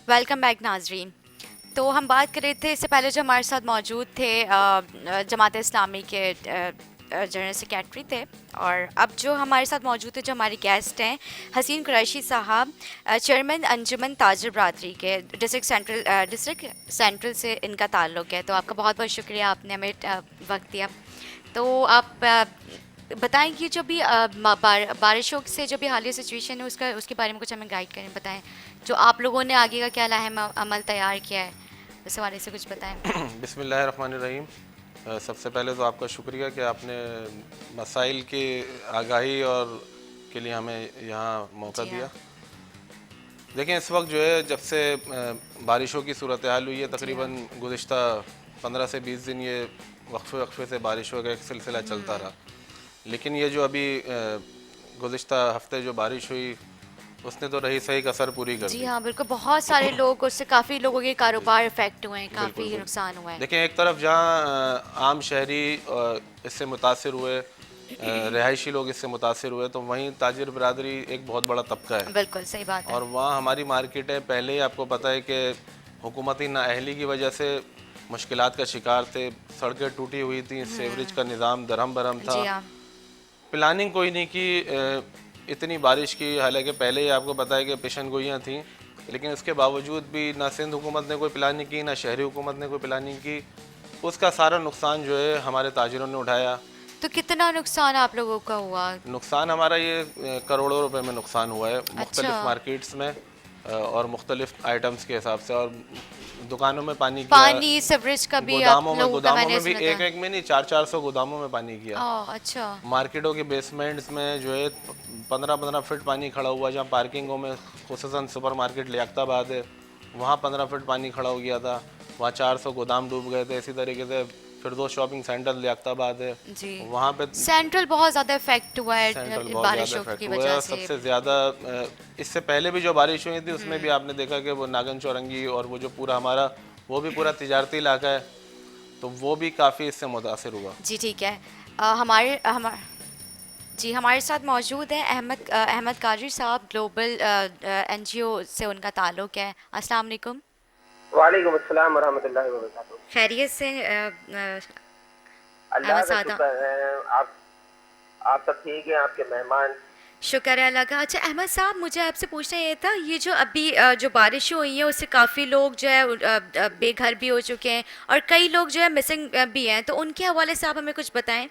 Welcome back नाजरीन। तो हम बात कर रहे थे इससे पहले जो हमारे साथ मौजूद थे जमात इस्लामी के जनरल सेक्रेटरी थे। और अब जो हमारे साथ मौजूद है, जो हमारे गेस्ट हैं, हसीन कुरैशी साहब, चेयरमैन अंजुमन ताजिर बरादरी के डिस्ट्रिक्ट सेंट्रल से इनका ताल्लुक़ है। तो आपका बहुत बहुत शुक्रिया, आपने हमें वक्त दिया। तो आप बताएं कि जो भी बारिशों से जो भी हालिया सिचुएशन है उसका उसके बारे में कुछ हमें गाइड करें, बताएं जो आप लोगों ने आगे का क्या लाहे अमल तैयार किया है, इस हवाले से कुछ बताएं। बिस्मिल्लाहिर्रहमानिर्रहीम। सबसे पहले तो आपका शुक्रिया कि आपने मसाइल की आगाही और के लिए हमें यहाँ मौका जी दिया। हाँ। देखें, इस वक्त जो है जब से बारिशों की सूरत हाल हुई है, जी हाँ। तकरीबन गुज़िश्ता 15 से 20 दिन ये वक्फे वक्फे से बारिशों का एक सिलसिला चलता रहा। लेकिन ये जो अभी गुज़िश्ता हफ्ते जो बारिश हुई, उसने तो रही सही कसर पूरी कर जी दी। हाँ, बिल्कुल, बहुत सारे लोग, उससे काफ़ी लोगों के कारोबार इफ़ेक्ट हुए हैं, बिल्कुल काफ़ी बिल्कुल। नुकसान हुआ है। देखिए, एक तरफ जहाँ आम शहरी इससे मुतासिर हुए, रिहायशी लोग इससे मुतासिर हुए, तो वहीं ताजिर बरादरी एक बहुत बड़ा तबका है। बिल्कुल सही बात है। और वहाँ हमारी मार्केटें पहले ही आपको पता है कि हुकूमती नाअहली की वजह से मुश्किलात का शिकार थे। सड़कें टूटी हुई थी, सीवरेज का निज़ाम दरहम बरहम था। जी हाँ। प्लानिंग कोई नहीं की इतनी बारिश की, हालांकि पहले ही आपको पता है कि पेशन गोइयाँ थीं, लेकिन उसके बावजूद भी ना सिंध हुकूमत ने कोई प्लानिंग की, ना शहरी हुकूमत ने कोई प्लानिंग की। उसका सारा नुकसान जो है हमारे ताजिरों ने उठाया। तो कितना नुकसान आप लोगों का हुआ? नुकसान हमारा ये करोड़ों रुपए में नुकसान हुआ है, अच्छा। मुख्तलिफ़ मार्केट्स में और मुख्तलिफ़ आइटम्स के हिसाब से। और दुकानों में पानी किया, पानी सीवरेज का भी आप गोदामों में लोगों का गोदामों मैंने में भी सुना एक था। एक में नहीं, 400-400 गोदामों में पानी किया। अच्छा। मार्केटों के बेसमेंट्स में जो है 15-15 फीट पानी खड़ा हुआ। जहाँ पार्किंगों में, खुसूसन सुपर मार्केट लियाकताबाद है, वहाँ 15 फीट पानी खड़ा हो गया था। वहाँ 400 गोदाम डूब गए थे। इसी तरीके से फिरदौस शॉपिंग सेंटर लियाकताबाद है, जी। वहाँ पे सेंट्रल बहुत ज़्यादा इफेक्ट हुआ सेंट्रल है बहुत ज़्यादा बारिशों इफेक्ट की हुआ है। वजह और से। सबसे ज़्यादा इससे पहले भी जो बारिश हुई थी उसमें भी आपने देखा कि वो नागन चौरंगी और वो जो पूरा हमारा, वो भी पूरा तिजारती इलाका है, तो वो भी काफ़ी इससे मुतासिर हुआ। जी ठीक है। हमारे साथ मौजूद हैं अहमद कादरी साहब, ग्लोबल एनजीओ से उनका ताल्लुक़ है। अस्सलाम वालेकुम। वालेकुम अस्सलाम वरहमतुल्लाहि वबरकातुहू। खैरियत से अल्लाह अहमद का साहब? शुक्र है। आप सब ठीक हैं? आपके मेहमान? शुक्र है अल्लाह का। अच्छा अहमद साहब, मुझे आपसे पूछना ये था, ये जो अभी जो बारिश हुई है उससे काफ़ी लोग जो है बेघर भी हो चुके हैं और कई लोग जो है मिसिंग भी हैं, तो उनके हवाले से आप हमें कुछ बताएं।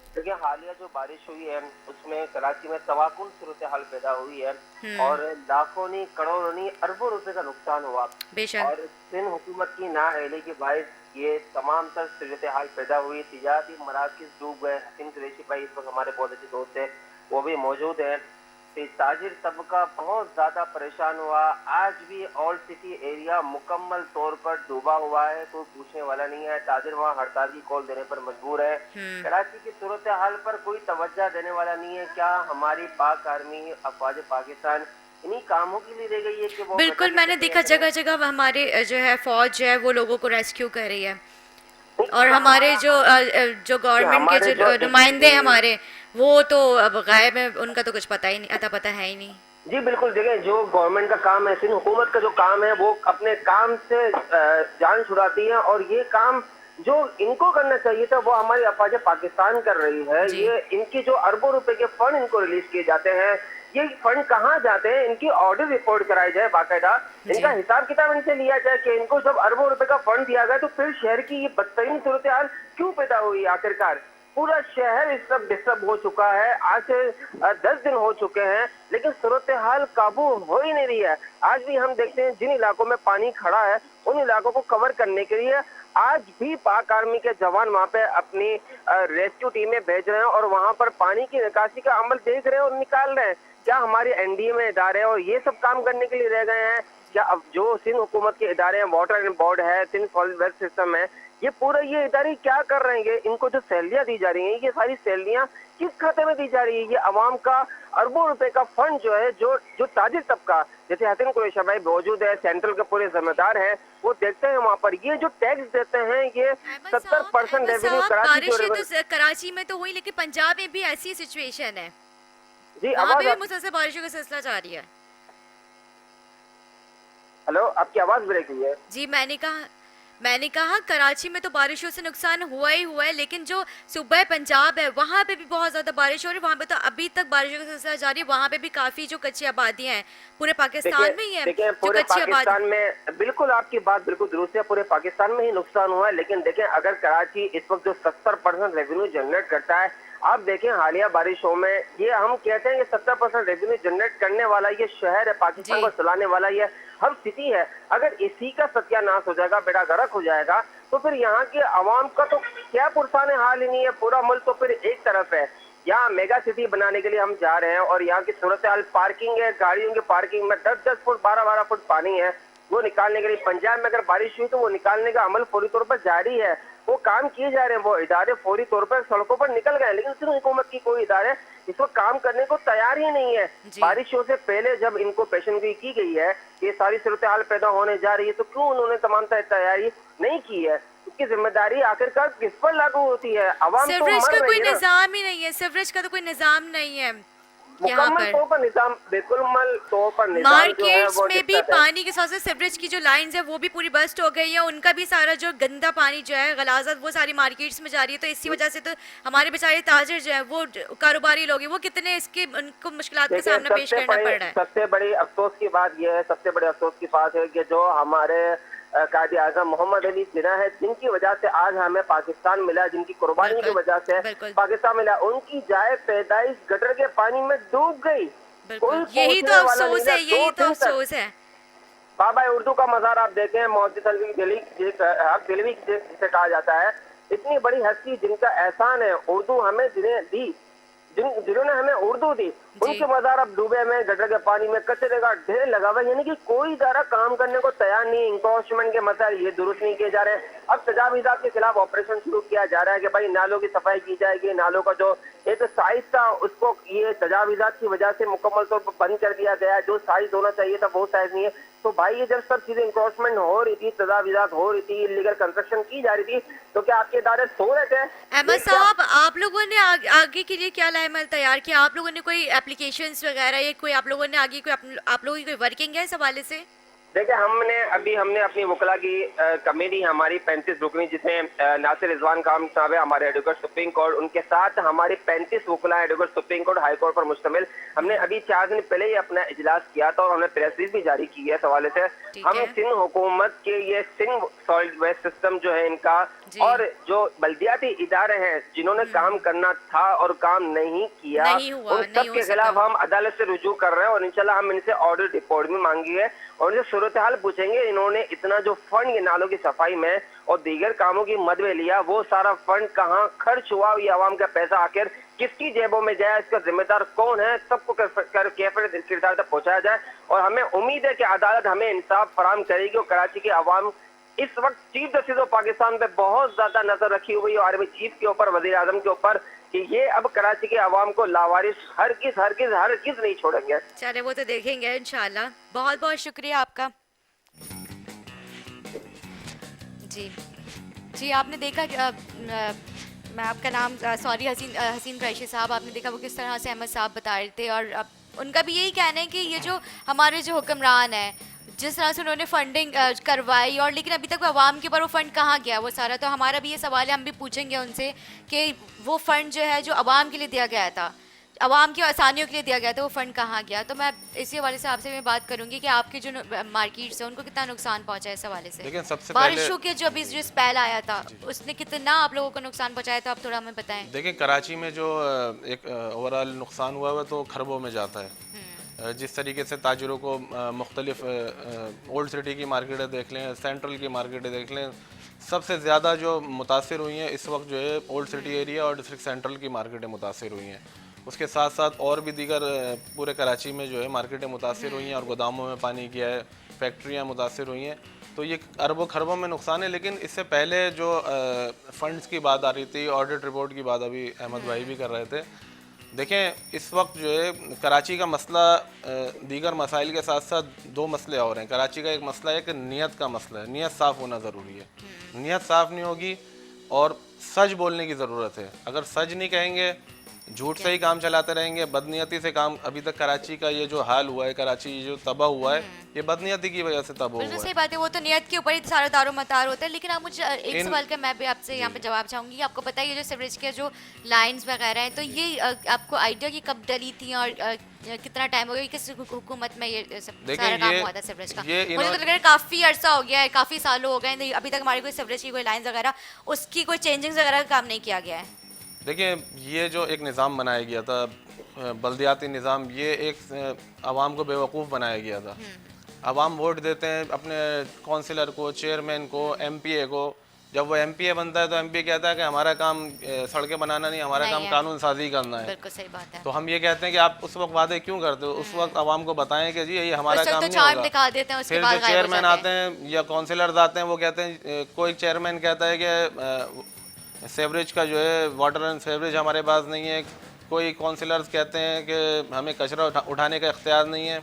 देखिए, हालिया जो बारिश हुई है उसमें कराची में तवाकुल सूरत हाल पैदा हुई है हम्म। और लाखों नहीं, करोड़ों नहीं, अरबों रुपए का नुकसान हुआ। बेशक। और सिंध हुकूमत की नाअहली के बायस ये तमाम तर सूरत हाल पैदा हुई। तिजारती मराकज डूब गए। हसीन कुरैशी भाई इस वक्त हमारे बहुत अच्छे दोस्त हैं, वो भी मौजूद हैं। ताजिर तबका बहुत ज़्यादा परेशान हुआ। आज भी ओल्ड सिटी एरिया मुकम्मल तौर पर डूबा हुआ है, कोई पूछने वाला नहीं है। ताजिर वहाँ हड़ताल की कॉल देने पर मजबूर है। हम्म। कराची की सूरत हाल पर कोई तवज्जो देने वाला नहीं है। क्या हमारी पाक आर्मी, अफवाज पाकिस्तान इन्हीं कामों के लिए रह गई है कि वो गटर बिल्कुल, की मैंने सफाइयाँ देखा करें? जगह जगह हमारे जो है फौज जो है वो लोगों को रेस्क्यू कर रही है। नहीं, और ये हमारे हमारा जो कि गवर्नमेंट के हमारे जो जो नुमाइंदे हैं हमारे, वो तो अब गायब है, उनका तो कुछ पता ही नहीं, अता पता है ही नहीं। जी बिल्कुल। देखें, जो गवर्नमेंट का काम है, सिंध हुकूमत का जो काम है, वो अपने काम से जान छुड़ाती है। और ये काम जो इनको करना चाहिए था वो हमारी अफवाज पाकिस्तान कर रही है। जी। ये इनकी जो अरबों रुपए के फंड इनको रिलीज किए जाते हैं, ये फंड कहाँ जाते हैं? इनकी ऑडिट रिपोर्ट कराई जाए बाकायदा, इनका जी। हिसाब किताब इनसे लिया जाए कि इनको जब अरबों रुपए का फंड दिया गया तो फिर शहर की ये बदतरीन सूरत हाल क्यों पैदा हुई आखिरकार? पूरा शहर इस सब डिस्टर्ब हो चुका है। आज से 10 दिन हो चुके हैं, लेकिन सूरत हाल काबू हो ही नहीं रही है। आज भी हम देखते हैं जिन इलाकों में पानी खड़ा है उन इलाकों को कवर करने के लिए आज भी पाक आर्मी के जवान वहां पे अपनी रेस्क्यू टीमें भेज रहे हैं और वहां पर पानी की निकासी का अमल देख रहे हैं और निकाल रहे हैं। क्या हमारे एनडीए में इदारे और ये सब काम करने के लिए रह गए हैं? क्या अब जो सिंध हुकूमत के इदारे हैं, वाटर एंड बोर्ड है, सिंध सॉलिड वेस्ट सिस्टम है, ये पूरा ये इदारे क्या कर रहे हैं? इनको जो सैलरियां दी जा रही हैं, ये सारी सैलरियां किस खाते में दी जा रही है? ये अवाम का अरबों रुपए का फंड जो है, जो जो ताजिर तबका, जैसे हसन कुरैशी भाई मौजूद है, सेंट्रल के पूरे जिम्मेदार है, वो देखते हैं वहां पर ये जो टैक्स देते हैं, ये 70% अहमद रेवेन्यू साहब, कराची जो बारिशें तो कराची में तो हुई, लेकिन पंजाब में भी ऐसी सिचुएशन है, जी वहां पे आवाज भी मुसलसल बारिशों का सिलसिला जारी है। हेलो, आपकी आवाज ब्रेक हुई है। जी मैंने कहा कराची में तो बारिशों से नुकसान हुआ ही हुआ है, लेकिन जो सूबा पंजाब है वहाँ पे भी बहुत ज़्यादा बारिश हो रही है। वहाँ पे तो अभी तक बारिशों का सिलसिला जारी है। वहाँ पे भी काफ़ी जो कच्ची आबादियाँ हैं, पूरे देखिए पाकिस्तान में ही है देखिए जो पूरे कच्ची आबादी। पाकिस्तान में, बिल्कुल आपकी बात बिल्कुल दुरुस्त है, पूरे पाकिस्तान में ही नुकसान हुआ है। लेकिन देखें, अगर कराची इस वक्त जो 70% रेवेन्यू जनरेट करता है, आप देखें हालिया बारिशों में, ये हम कहते हैं कि 70% रेवेन्यू जनरेट करने वाला ये शहर है, पाकिस्तान जी को चलाने वाला ये हब सिटी है। अगर इसी का सत्यानाश हो जाएगा, बेड़ा गर्क हो जाएगा, तो फिर यहाँ की आवाम का तो क्या पुरसान हाल ही नहीं है। पूरा मुल्क तो फिर एक तरफ है। यहाँ मेगा सिटी बनाने के लिए हम जा रहे हैं और यहाँ की सूरत हाल, पार्किंग है, गाड़ियों की पार्किंग में 10-10 फुट 12-12 फुट पानी है। वो निकालने के लिए पंजाब में अगर बारिश हुई तो वो निकालने का अमल फौरी तौर पर जारी है। वो काम किए जा रहे हैं, वो इदारे फौरी तौर पर सड़कों पर निकल गए, लेकिन सिर्फ हुकूमत की कोई इदारे इस वक्त काम करने को तैयार ही नहीं है। जी बारिशों से पहले जब इनको पेशेंटगोई की गई है, ये सारी सूरत हाल पैदा होने जा रही है, तो क्यों उन्होंने तमाम तैयारी नहीं की है? इसकी जिम्मेदारी आखिरकार किस पर लागू होती है? आवाम तो सिवरेज मर का कोई रही है ना। निज़ाम ही नहीं है, सिवरेज का तो कोई निज़ाम नहीं है यहाँ मुकम्मल पर। तौर पर निजाम, मुकम्मल तौर पर निजाम जो है मार्केट्स वो में भी दिक्कत है। पानी के साथ साथ सिवरेज की जो लाइंस है वो भी पूरी बस्ट हो गई है। उनका भी सारा जो गंदा पानी जो है, गलाजत, वो सारी मार्केट्स में जा रही है। तो इसी वजह से तो हमारे बेचारे ताजिर जो है, वो कारोबारी लोग हैं, वो कितने इसके उनको मुश्किलात का देखिए, सामना पेश करना पड़ रहा है। सबसे बड़ी अफसोस की बात यह है, सबसे बड़े अफसोस की बात है कि जो हमारे कायदे आजम मोहम्मद अली जिन्ना है, जिनकी वजह से आज हमें पाकिस्तान मिला, जिनकी कुर्बानी की बिल्कुल वजह से बिल्कुल पाकिस्तान मिला, उनकी जाए पैदाइश गटर के पानी में डूब गई। कोई बिल्कुल, यही तो पहुंचने वाला नहीं अफसोस था है, यही 2 तो दिन तक। अफसोस है। बाबा उर्दू का मज़ार आप देखें, मोहद्दिस अली दिल्ली हक दिलवी जिसे कहा जाता है, इतनी बड़ी हस्ती जिनका एहसान है उर्दू हमें जिन्हें दी, जिन्होंने हमें उर्दू दी, जी उनके मज़ार अब डूबे में, गटर के पानी में, कचरे का ढेर लगा हुआ है। यानी कि कोई इदारा काम करने को तैयार नहीं। इंक्रोचमेंट के मसाइल ये दुरुस्त नहीं किए जा रहे हैं। अब तजावीज़ात के खिलाफ ऑपरेशन शुरू किया जा रहा है कि भाई नालों की सफाई की जाएगी, नालों का जो एक साइज था उसको ये तजावीज़ात की वजह से मुकम्मल तौर पर बंद कर दिया गया है। जो साइज होना चाहिए था वो साइज नहीं है। तो भाई ये जब सब चीजें इंक्रोचमेंट हो रही थी, तजावीज़ात हो रही थी, इलीगल कंस्ट्रक्शन की जा रही थी, तो क्या आपके इदारे सो रहे थे? अहमद साहब, आप लोगों ने आगे के लिए क्या लाएमल तैयार किया? आप लोगों ने कोई एप्लीकेशंस वगैरह, या कोई आप लोगों ने आगे कोई आप लोगों की कोई वर्किंग है इस हवाले से? देखिए, हमने अपनी वकला की कमेटी हमारी 35 रुकनी, जिसमें नासिर रिजवान खान साहब है हमारे एडवोकेट सुप्रीम कोर्ट, उनके साथ हमारी 35 वकला advocate supreme court high court पर मुश्तमिल, हमने अभी 4 दिन पहले ही अपना इजलास किया था और हमने प्रेस रिलीज भी जारी की है इस हवाले से। ठीक हम है सिंध हुकूमत के ये सिंध सॉइल वेस्ट सिस्टम जो है इनका, जी और जो बल्दियाती इदारे हैं जिन्होंने काम करना था और काम नहीं किया, नहीं हुआ, उन नहीं सब हो के सका। खिलाफ हम अदालत से रुजू कर रहे हैं और इंशाल्लाह हम इनसे ऑर्डर रिपोर्ट भी मांगी है और इनसे सूरत हाल पूछेंगे। इन्होंने इतना जो फंड ये नालों की सफाई में और दीगर कामों की मद में लिया, वो सारा फंड कहाँ खर्च हुआ, ये आवाम का पैसा आखिर किसकी जेबों में जाए, इसका जिम्मेदार कौन है, सबको कैफियत किरदार तक पहुंचाया जाए। और हमें उम्मीद है कि अदालत हमें इंसाफ फराम करेगी और कराची की आवाम इस वक्त चीफ जस्टिस ऑफ पाकिस्तान पे बहुत ज्यादा नजर रखी हुई है, आर्मी चीफ के ऊपर, वजीर आजम के ऊपर, कि ये अब कराची के आवाम को लावारिस हरगिज नहीं छोड़ेंगे। चले, वो तो देखेंगे इंशाल्लाह। बहुत बहुत शुक्रिया आपका। जी जी, आपने देखा कि मैं आपका नाम सॉरी हसीन कुरैशी साहब, आपने देखा वो किस तरह से अहमद साहब बता रहे थे। और उनका भी यही कहना है कि ये जो हमारे जो हुक्मरान है, जिस तरह से उन्होंने फंडिंग करवाई, और लेकिन अभी तक वो आवाम के ऊपर वो फ़ंड कहाँ गया वो सारा। तो हमारा भी ये सवाल है, हम भी पूछेंगे उनसे कि वो फ़ंड जो है जो आवाम के लिए दिया गया था, आवाम की आसानियों के लिए दिया गया था, वो फ़ंड कहाँ गया। तो मैं इसी हवाले से आपसे मैं बात करूंगी कि आपके जो मार्केट्स हैं उनको कितना नुकसान पहुंचा है इस हवाले से। लेकिन सबसे बारिशों के जो अभी जो स्पेल आया था उसने कितना आप लोगों को नुकसान पहुंचाया था, आप थोड़ा हमें बताएं। देखिए, कराची में जो एक ओवरऑल नुकसान हुआ है तो खरबों में जाता है। जिस तरीके से ताजरों को मुख्तलिफ ओल्ड सिटी की मार्केटें देख लें, सेंट्रल की मार्केटें देख लें, सबसे ज़्यादा जो मुतासर हुई हैं इस वक्त जो है ओल्ड सिटी एरिया और डिस्ट्रिक्ट सेंट्रल की मार्केटें मुतासर हुई हैं। उसके साथ साथ और भी दीगर पूरे कराची में जो है मार्केटें मुतासर हुई हैं और गोदामों में पानी गया है, फैक्ट्रियाँ मुतासर हुई हैं। तो ये अरबों खरबों में नुकसान है। लेकिन इससे पहले जो फंड्स की बात आ रही थी, ऑडिट रिपोर्ट की बात अभी अहमद भाई भी कर रहे थे। देखें, इस वक्त जो है कराची का मसला दीगर मसाइल के साथ साथ 2 मसले और हैं। कराची का एक मसला है कि नीयत का मसला है, नीयत साफ़ होना ज़रूरी है। नीयत साफ़ नहीं होगी और सच बोलने की ज़रूरत है। अगर सच नहीं कहेंगे झूठ से ही काम चलाते रहेंगे, बदनीयती से काम। अभी तक कराची का ये जो हाल हुआ है, कराची जो तबाह हुआ है, ये बदनीयती की वजह से तबाह बिल्कुल हुआ सही है। बात है, वो तो नियत के ऊपर ही सारा दारो मदार होता है। लेकिन आप मुझे एक इन सवाल का मैं भी आपसे यहाँ पे जवाब चाहूंगी। आपको पता है ये जो सीवरेज के जो लाइंस वगैरह हैं, तो ये आपको आइडिया कि कब डली थी और कितना टाइम हो गया, किस हुकूमत में ये सब देखें, सारा काम हुआ था सीवरेज का? ये मुझे तो लग रहा है काफी अरसा हो गया है, काफी सालों हो गए हैं, अभी तक हमारी कोई सीवरेज की कोई लाइंस वगैरह उसकी कोई चेंजिंग वगैरह का काम नहीं किया गया है। देखिए, ये जो एक निज़ाम बनाया गया था, बल्दियाती निज़ाम, ये एक आवाम को बेवकूफ़ बनाया गया था। आवाम वोट देते हैं अपने काउंसिलर को, चेयरमैन को, एमपीए को। जब वो एमपीए बनता है तो एमपीए कहता है कि हमारा काम सड़कें बनाना नहीं, हमारा नहीं काम है, कानून साजी करना है। बिल्कुल सही बात है। तो हम ये कहते हैं कि आप उस वक्त वादे क्यों करते हो? उस वक्त आवाम को बताएं कि जी ये हमारा उस वक्त काम तो नहीं चार्म होगा। दिखा देते हैं, उसके फिर बाद जो गायब हो चेयरमैन जाते आते हैं या काउंसिलर्स आते हैं, वो कहते हैं, कोई चेयरमैन कहता है कि सेवरेज का जो है वाटर एंड सेवरेज हमारे पास नहीं है, कोई काउंसिलर्स कहते हैं कि हमें कचरा उठाने का इख्तियार नहीं है।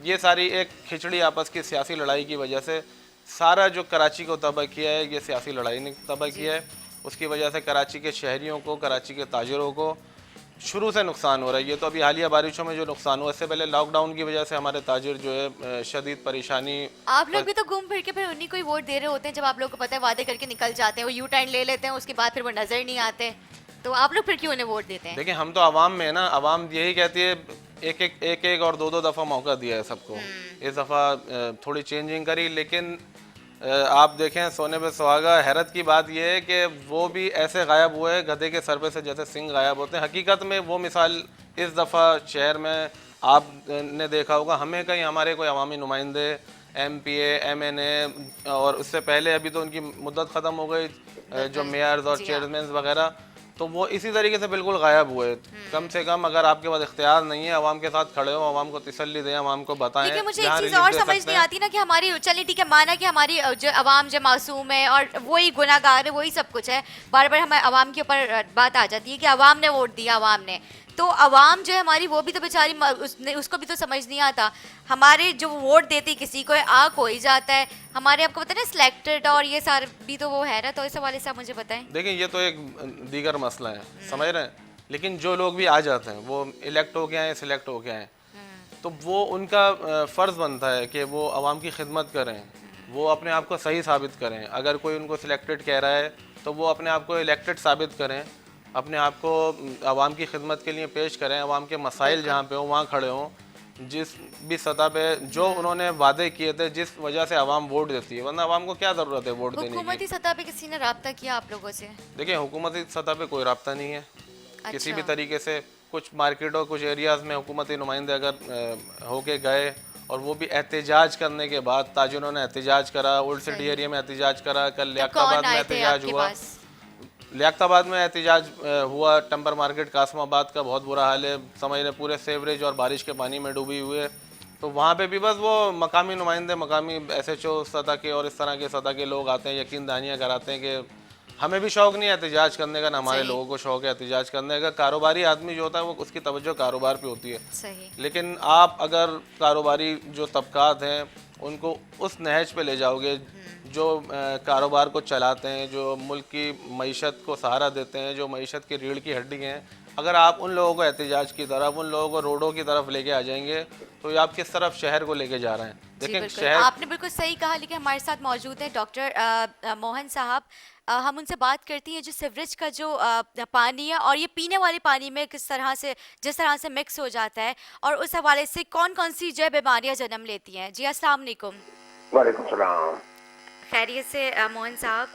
ये सारी एक खिचड़ी आपस की सियासी लड़ाई की वजह से सारा जो कराची को तबाह किया है, ये सियासी लड़ाई ने तबाह किया है। उसकी वजह से कराची के शहरियों को, कराची के ताजिरों को शुरू से नुकसान हो रहा है। ये तो अभी हालिया बारिशों में जो नुकसान हुआ, इससे पहले लॉकडाउन की वजह से हमारे ताजिर जो है शदीद परेशानी। आप लोग भी तो घूम फिर के फिर उन्हीं को ही वोट दे रहे होते हैं, जब आप लोग को पता है वादे करके निकल जाते हैं, वो यू टर्न ले लेते हैं, उसके बाद फिर वो नजर नहीं आते। तो आप लोग फिर क्यों उन्हें वोट देते हैं? देखिए, हम तो आवाम में है ना, आवाम यही कहती है, एक और दो दफ़ा मौका दिया है सबको। इस दफ़ा थोड़ी चेंजिंग करी, लेकिन आप देखें, सोने पे सुहागा। हैरत की बात यह है कि वो भी ऐसे गायब हुए गधे के सर पे से जैसे सिंह गायब होते हैं। हकीकत में वो मिसाल इस दफ़ा शहर में आपने देखा होगा। हमें कहीं हमारे कोई अवामी नुमाइंदे, एमपीए, एमएनए, और उससे पहले अभी तो उनकी मुद्दत ख़त्म हो गई, जो मेयर्स और जी हाँ। चेयरमैन वगैरह, तो वो इसी तरीके से बिल्कुल गायब हुए। कम से कम अगर आपके पास इख्तियार नहीं है, आवाम के साथ खड़े हो, आवाम को तसल्ली दें, आवाम को बताएं। लेकिन मुझे एक जहाँ चीज रिलीफ और दे समझ सकते नहीं हैं। आती ना कि हमारी, चलिए ठीक है, माना कि हमारी जो अवाम जो मासूम है और वही गुनाहगार है, वही सब कुछ है, बार बार हमारे अवाम के ऊपर बात आ जाती है कि अवाम ने वोट दिया, अवाम ने। तो अवाम जो है हमारी, वो भी तो बेचारी उसको भी तो समझ नहीं आता। हमारे जो वोट देती किसी को आ कोई जाता है, हमारे आपको पता है ना सिलेक्टेड और ये सारे भी तो वो है ना। तो इस हवाले से आप मुझे बताएं। देखिए, ये तो एक दीगर मसला है, समझ रहे हैं। लेकिन जो लोग भी आ जाते हैं, वो इलेक्ट हो के आए, सिलेक्ट हो के आए, तो वो उनका फ़र्ज़ बनता है कि वो आवाम की खिदमत करें, वो अपने आप को सही साबित करें। अगर कोई उनको सिलेक्टेड कह रहा है तो वो अपने आप को इलेक्टेड साबित करें, अपने आप को आवाम की खिदमत के लिए पेश करें, आवाम के मसाइल जहाँ पे हो वहाँ खड़े हों। जिस भी सतह पे जो उन्होंने वादे किए थे, जिस वजह से आवाम वोट देती है, वरना आवाम को क्या ज़रूरत है वोट देने की। हुकूमती सतह पे किसी ने राब्ता किया आप लोगों से? देखिए, हुकूमती सतह पे कोई राब्ता नहीं है किसी भी अच्छा। तरीके से। कुछ मार्केटों, कुछ एरियाज़ में हुकूमती नुमाइंदे अगर होके गए, और वो भी एहतजाज करने के बाद, ताजिरों ने एहतजाज करा, ओल्ड सिटी एरिया में एहतजाज करा, कल तो लियाकताबाद कौन में आए थे एहतजाज आपके हुआ। पास? लियाकताबाद में एहतजाज हुआ, टम्बर मार्केट, कासमाबाद का बहुत बुरा हाल है, समझ लें पूरे सेवरेज और बारिश के पानी में डूबी हुई है। तो वहाँ पे भी बस वो मकामी नुमाइंदे, मकामी एसएचओ सतह के और इस तरह के सतह के लोग आते हैं, यकीन दहानियाँ कराते हैं कि हमें भी शौक़ नहीं है एहतजाज करने का, ना हमारे सही। लोगों को शौक़ है एहतजाज करने का। कारोबारी आदमी जो होता है, वो उसकी तवज्जो कारोबार पे होती है। सही। लेकिन आप अगर कारोबारी जो तबकात हैं, उनको उस नहज पे ले जाओगे जो कारोबार को चलाते हैं, जो मुल्क की मईशत को सहारा देते हैं, जो मईशत की रीढ़ की हड्डी हैं, अगर आप उन लोगों को एहतजाज की तरफ, उन लोगों को रोडों की तरफ लेके आ जाएंगे, तो ये आप किस तरफ शहर को लेके जा रहे हैं? जी देखें, बिल्कुल, शहर आपने बिल्कुल सही कहा। लेकिन हमारे साथ मौजूद हैं डॉक्टर मोहन साहब। हम उनसे बात करती हैं जो सीवरेज का जो पानी है और ये पीने वाले पानी में किस तरह से, जिस तरह से मिक्स हो जाता है, और उस हवाले से कौन कौन सी जो है बीमारियां जन्म लेती हैं। जी अस्सलाम वालेकुम। वालेकुम सलाम। खैरियत से मोहन साहब?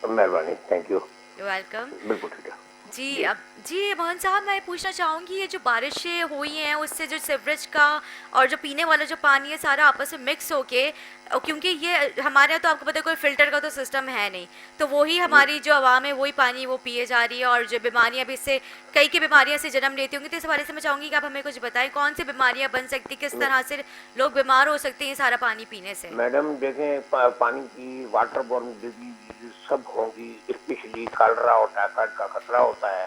मेहरबानी, थैंक यू। वेलकम। बिल्कुल ठीक है। जी जी मोहन साहब, मैं पूछना चाहूँगी, ये जो बारिशें हुई हैं उससे जो सीवरेज का और जो पीने वाला जो पानी है सारा आपस में मिक्स होके, क्योंकि ये हमारे यहाँ तो आपको पता है कोई फ़िल्टर का तो सिस्टम है नहीं, तो वही हमारी जो आवाम है वही पानी वो पिए जा रही है, और जो बीमारियाँ भी इससे, कई की बीमारियाँ से जन्म लेती होंगी। तो इस बारे से मैं चाहूँगी कि आप हमें कुछ बताएं, कौन सी बीमारियाँ बन सकती, किस तरह से लोग बीमार हो सकते हैं सारा पानी पीने से? मैडम देखें, पानी की वाटर बॉर्न डिजीज सब होंगी, स्पेशली कालरा और टाइफाइड का खतरा होता है।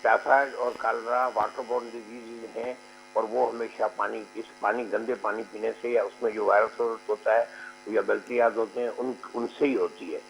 टाइफाइड और कालरा वाटर बॉर्न डिजीज हैं, और वो हमेशा पानी गंदे पानी पीने से, या उसमें जो वायरस होता है या बैक्टीरिया होते हैं उनसे ही होती है।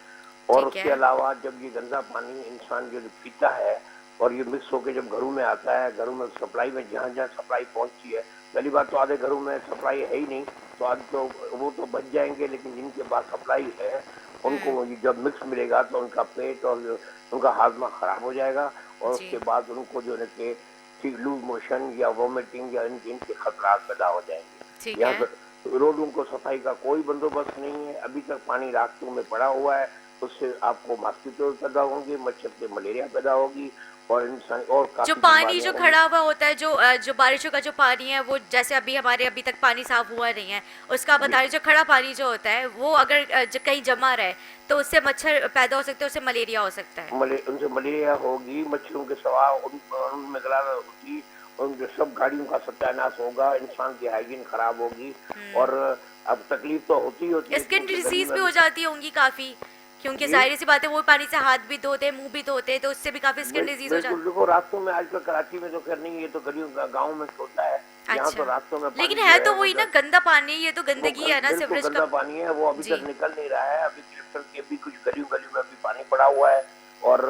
और उसके अलावा जब ये गंदा पानी इंसान जो पीता है, और ये मिक्स होकर जब घरों में आता है, घरों में सप्लाई में जहाँ जहाँ सप्लाई पहुँचती है, पहली बात तो आधे घरों में सप्लाई है ही नहीं, तो आज तो वो तो बच जाएंगे, लेकिन जिनके पास सप्लाई है उनको जब मिक्स मिलेगा तो उनका पेट और उनका हाजमा खराब हो जाएगा, और जी। उसके बाद उनको जो है कि लूज मोशन या वॉमिटिंग या इनके खतरात पैदा हो जाएंगे। ठीक यहाँ है। पर रोडों को सफाई का कोई बंदोबस्त नहीं है, अभी तक पानी रास्तों में पड़ा हुआ है, उससे आपको मॉस्किटो पैदा होंगे, मच्छर से मलेरिया पैदा होगी और इंसान और जो काफी पानी बीमारियां जो होंगी। खड़ा हुआ होता है, जो बारिशों का जो पानी है, वो जैसे अभी तक पानी साफ हुआ नहीं है, उसका बता रहे, जो खड़ा पानी जो होता है वो अगर कहीं जमा रहे तो उससे मच्छर पैदा हो सकते हैं, उससे मलेरिया हो सकता है। उनसे मलेरिया होगी, मच्छरों के सवा उनमें गलाना होगी, उनके सब गाड़ियों का सत्यानाश होगा, इंसान की हाइजीन खराब होगी, और अब तकलीफ तो होती ही होती है। स्किन क्योंकि डिजीज गर्मी भी में हो जाती होंगी काफी, क्योंकि जी। जाहिर सी बात है वो पानी से हाथ भी धोते हैं, मुंह भी धोते हैं, तो उससे भी काफी स्किन डिजीज हो बिल्कुल जाती देखो, रास्तों में आजकल कराची में तो करनी है, ये तो गलियों गाँव में होता है, है। यहाँ तो अच्छा, रास्तों में लेकिन पानी है जो तो वो वही ना, गंदा पानी, ये तो गंदगी है ना, बिल्कुल सीवरेज गंदा का। पानी है, वो अभी जी। तक निकल नहीं रहा है। अभी क्लिफ्टन के भी कुछ गलियों गलियों में भी पानी पड़ा हुआ है, और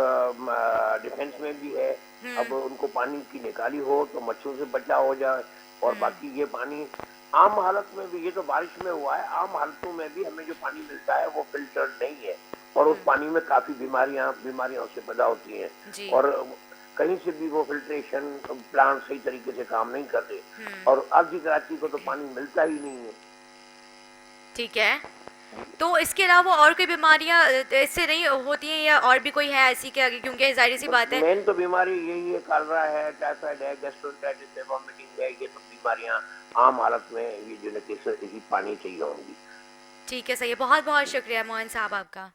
डिफेंस में भी है। अब उनको पानी की निकाली हो तो मच्छरों से बचाव हो जाए, और बाकी ये पानी आम हालत में भी, ये तो बारिश में हुआ है, आम हालतों में भी हमें जो पानी मिलता है वो फिल्टर्ड नहीं है, और उस पानी में काफी बीमारियां उससे पैदा होती जी। हैं, और कहीं से भी वो फिल्ट्रेशन प्लांट सही तरीके से काम नहीं करते, और अब की कराची को तो पानी मिलता ही नहीं है। ठीक है, तो इसके अलावा और कोई बीमारियां इससे नहीं होती हैं, या और भी कोई है ऐसी के आगे, क्योंकि जाहिर सी बात है मेन तो बीमारी यही है, कालरा है, टाइफाइड है, गैस्ट्रोएंटेराइटिस है, वॉमिटिंग है, ये सब बीमारियां आम हालत में ये जो है कि इसी पानी चाहिए होंगी। ठीक है, सही है, बहुत बहुत शुक्रिया मोहन साहब आपका।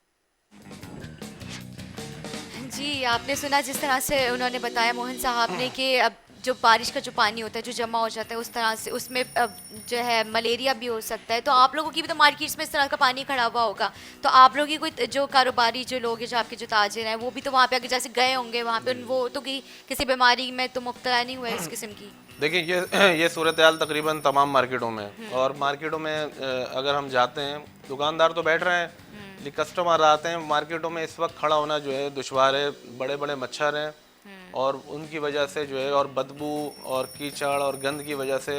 जी, आपने सुना जिस तरह से उन्होंने बताया मोहन साहब ने कि अब जो बारिश का जो पानी होता है जो जमा हो जाता है, उस तरह से उसमें अब जो है मलेरिया भी हो सकता है। तो आप लोगों की भी तो मार्केट्स में इस तरह का पानी खड़ा हुआ होगा, तो आप लोगों की कोई जो कारोबारी जो लोग हैं, जो आपके जो ताजिर हैं, वो भी तो वहाँ पे अगर जैसे गए होंगे वहाँ पे, वो तो किसी बीमारी में तो मुब्तला नहीं हुए इस किस्म की। देखिए ये सूरत हाल तकरीबन तमाम मार्केटों में है। और मार्केटों में अगर हम जाते हैं, दुकानदार तो बैठ रहे हैं, लेकिन कस्टमर आते हैं। मार्केटों में इस वक्त खड़ा होना जो है दुश्वार है, बड़े बड़े मच्छर हैं, और उनकी वजह से जो है, और बदबू और कीचड़ और गंद की वजह से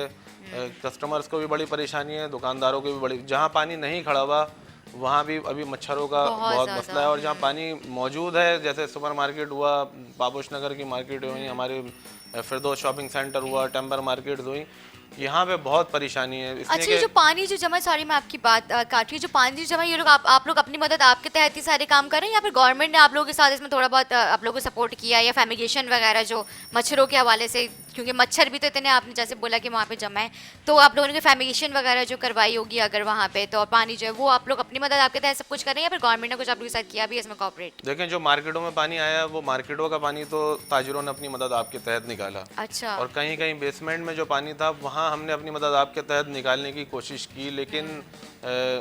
कस्टमर्स को भी बड़ी परेशानी है, दुकानदारों को भी बड़ी। जहाँ पानी नहीं खड़ा हुआ वहाँ भी अभी मच्छरों का बहुत मसला है, और जहाँ पानी मौजूद है, जैसे सुपर मार्केट हुआ, पाबोश नगर की मार्केट हुई, हमारे फिरदौस शॉपिंग सेंटर हुआ, टेम्बर मार्केट हुई, यहाँ पे बहुत परेशानी है। इसलिए अच्छा, ये जो पानी जो जमा, सॉरी मैं आपकी बात काट रही हूँ, जो पानी जो जमा, ये लोग आप लोग अपनी मदद आपके तहत ही सारे काम कर रहे हैं, या फिर गवर्नमेंट ने आप लोगों के साथ इसमें थोड़ा बहुत आप लोगों को सपोर्ट किया, या फैमिगेशन वगैरह जो मच्छरों के हवाले से, क्योंकि मच्छर भी तो इतने आपने जैसे बोला कि वहाँ पे जमा है, तो आप लोगों ने फैमिगेशन वगैरह जो करवाई होगी अगर वहाँ पे, तो पानी जो है वो आप लोग अपनी मदद आपके तहत सब कुछ कर रहे हैं, या फिर गवर्नमेंट ने कुछ आप लोगों के साथ किया भी इसमें कॉपरेट? देखें, जो मार्केटों में पानी आया वो मार्केटों का पानी तो ताजिरों ने अपनी मदद आपके तहत निकाला, अच्छा, और कहीं कहीं बेसमेंट में जो पानी था वहाँ हमने अपनी मदद आपके तहत निकालने की कोशिश की, लेकिन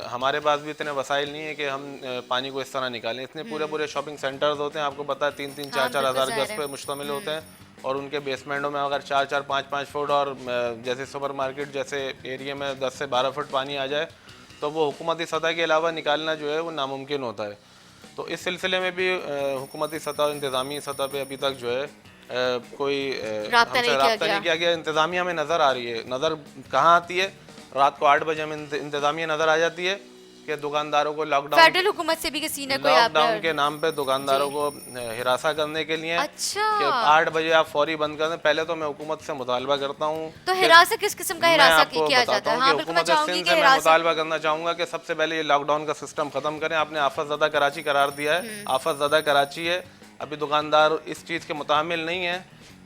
हमारे पास भी इतने वसाइल नहीं है कि हम पानी को इस तरह निकालें। इतने पूरे पूरे शॉपिंग सेंटर्स होते हैं, आपको पता है, 3-3, 4-4 हज़ार गज पे मुश्तमिल होते हैं, और उनके बेसमेंटों में अगर 4-4, 5-5 फुट, और जैसे सुपर मार्केट जैसे एरिया में 10 से 12 फुट पानी आ जाए, तो वो हुकूमती सतह के अलावा निकालना जो है वो नामुमकिन होता है। तो इस सिलसिले में भी हुकूमती सतह, इंतज़ामी सतह पे अभी तक जो है कोई राब्ता नहीं किया गया। इंतज़ामिया में नज़र आ रही है, नज़र कहाँ आती है, रात को 8 बजे में इंतज़ामिया नज़र आ जाती है कि दुकानदारों को फेडरल हुकूमत से भी किसी ने कोई लॉकडाउन के नाम पे दुकानदारों को हिरासा करने के लिए अच्छा, कि 8 बजे आप फौरी बंद कर दें। पहले तो मैं हुकूमत से मुतालबा करता हूँ, तो हिरासा किस किस्म का हिरासा किया जाता है? हाँ, बिल्कुल, मैं हुकूमत चाहूंगी सिंध कि से मैं हिरासा, मुतालबा करना चाहूँगा कि सबसे पहले ये लॉकडाउन का सिस्टम ख़त्म करें। आपने आफत ज़दा कराची करार दिया है, आफत ज़दा कराची है, अभी दुकानदार इस चीज़ के मुतामिल नहीं है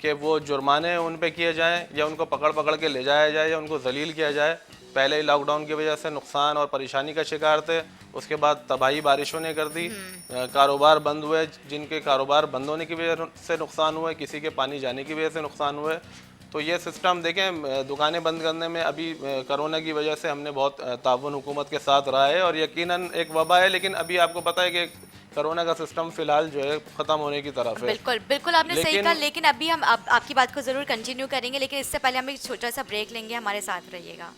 कि वो जुर्माने उन पे किए जाएँ, या उनको पकड़ पकड़ के ले जाया जाए, या उनको जलील किया जाए। पहले ही लॉकडाउन की वजह से नुकसान और परेशानी का शिकार थे, उसके बाद तबाही बारिशों ने कर दी, कारोबार बंद हुए, जिनके कारोबार बंद होने की वजह से नुकसान हुए, किसी के पानी जाने की वजह से नुकसान हुए। तो ये सिस्टम देखें, दुकानें बंद करने में अभी कोरोना की वजह से हमने बहुत ताउन हुकूमत के साथ रहा है, और यकीनन एक वबा है, लेकिन अभी आपको पता है कि कोरोना का सिस्टम फिलहाल जो है ख़त्म होने की तरफ है। बिल्कुल बिल्कुल आपने सही कहा, लेकिन अभी हम आपकी बात को ज़रूर कंटिन्यू करेंगे, लेकिन इससे पहले हम एक छोटा सा ब्रेक लेंगे, हमारे साथ रहिएगा।